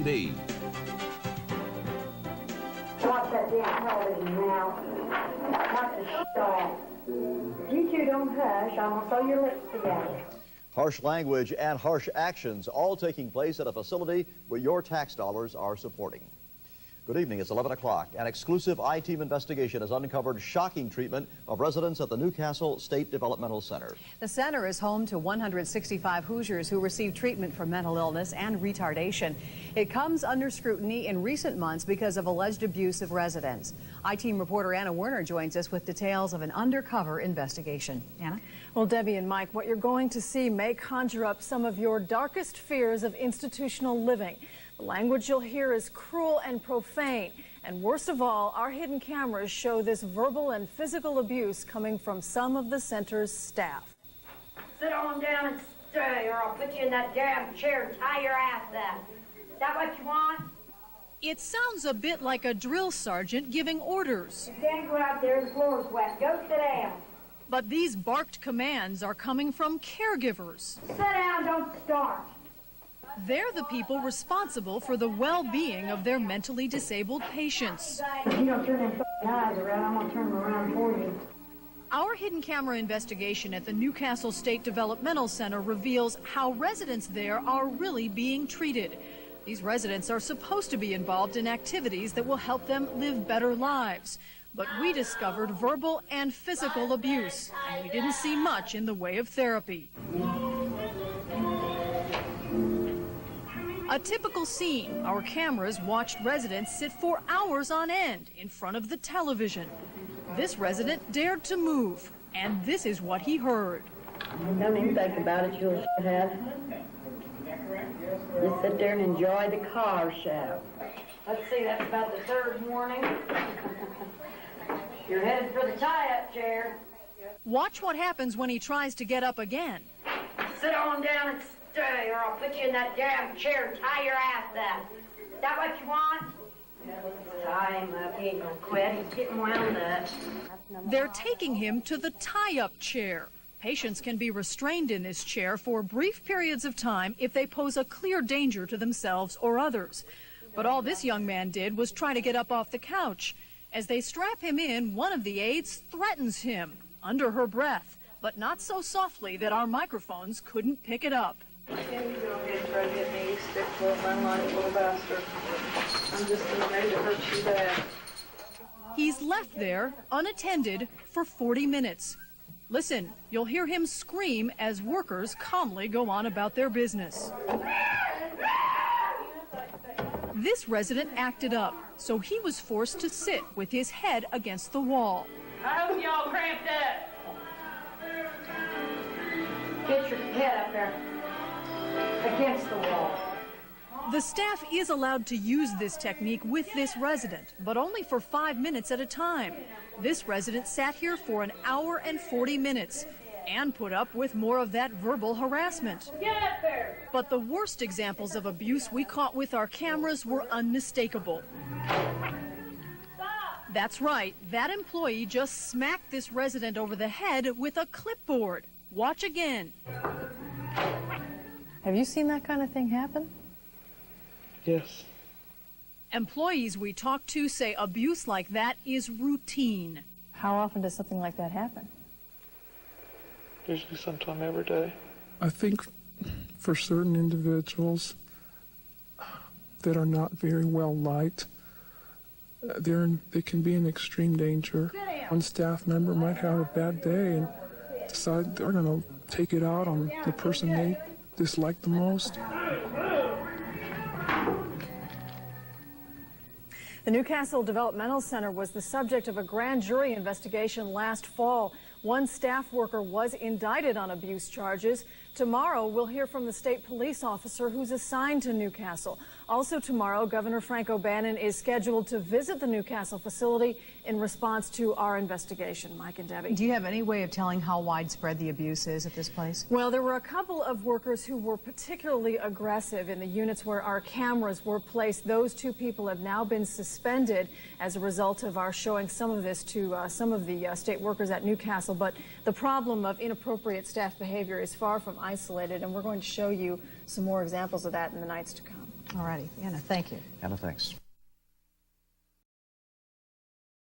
WISH-TV. Watch that damn television now. Watch the shit off. You two don't hush, I'm gonna sew your lips together. Harsh language and harsh actions all taking place at a facility where your tax dollars are supporting. Good evening, it's 11 o'clock. An exclusive I-Team investigation has uncovered shocking treatment of residents at the Newcastle State Developmental Center. The center is home to 165 Hoosiers who receive treatment for mental illness and retardation. It comes under scrutiny in recent months because of alleged abuse of residents. I-Team reporter Anna Werner joins us with details of an undercover investigation. Anna? Well, Debbie and Mike, what you're going to see may conjure up some of your darkest fears of institutional living. The language you'll hear is cruel and profane. And worst of all, our hidden cameras show this verbal and physical abuse coming from some of the center's staff. Sit on down and stay, or I'll put you in that damn chair and tie your ass up. Is that what you want? It sounds a bit like a drill sergeant giving orders. You can't go out there, the floor's wet. Go sit down. But these barked commands are coming from caregivers. Sit down, don't start. They're the people responsible for the well-being of their mentally disabled patients. If you don't turn them fucking eyes around, I'm gonna turn them around for you. Our hidden camera investigation at the Newcastle State Developmental Center reveals how residents there are really being treated. These residents are supposed to be involved in activities that will help them live better lives. But we discovered verbal and physical abuse, and we didn't see much in the way of therapy. A typical scene. Our cameras watched residents sit for hours on end in front of the television. This resident dared to move, and this is what he heard. Don't even think about it, you'll have. Just sit there and enjoy the car show. Let's see, that's about the third warning. You're headed for the tie-up chair. Watch what happens when he tries to get up again. Sit on down and stay, or I'll put you in that damn chair and tie your ass up. Is that what you want? Tie him up. He ain't gonna quit. He's getting wound up. They're taking him to the tie-up chair. Patients can be restrained in this chair for brief periods of time if they pose a clear danger to themselves or others. But all this young man did was try to get up off the couch. As they strap him in, one of the aides threatens him under her breath, but not so softly that our microphones couldn't pick it up. Can you go ahead and try to get me stick for my life, little bastard? I'm just afraid to hurt you bad. He's left there, unattended, for 40 minutes. Listen, you'll hear him scream as workers calmly go on about their business. This resident acted up, so he was forced to sit with his head against the wall. I hope y'all cramped up. Get your head up there against the wall. The staff is allowed to use this technique with this resident, but only for 5 minutes at a time. This resident sat here for an hour and 40 minutes and put up with more of that verbal harassment. Get up there. But the worst examples of abuse we caught with our cameras were unmistakable. That's right, that employee just smacked this resident over the head with a clipboard. Watch again. Have you seen that kind of thing happen? Yes. Employees we talked to say abuse like that is routine. How often does something like that happen? Usually sometime every day. I think for certain individuals that are not very well liked, they can be in extreme danger. One staff member might have a bad day and decide they're going to take it out on the person they dislike the most. The Newcastle Developmental Center was the subject of a grand jury investigation last fall. One staff worker was indicted on abuse charges. Tomorrow, we'll hear from the state police officer who's assigned to Newcastle. Also tomorrow, Governor Frank O'Bannon is scheduled to visit the Newcastle facility in response to our investigation. Mike and Debbie. Do you have any way of telling how widespread the abuse is at this place? Well, there were a couple of workers who were particularly aggressive in the units where our cameras were placed. Those two people have now been suspended as a result of our showing some of this to some of the state workers at Newcastle. But the problem of inappropriate staff behavior is far from isolated, and we're going to show you some more examples of that in the nights to come. All righty, Anna, thank you. Anna, thanks.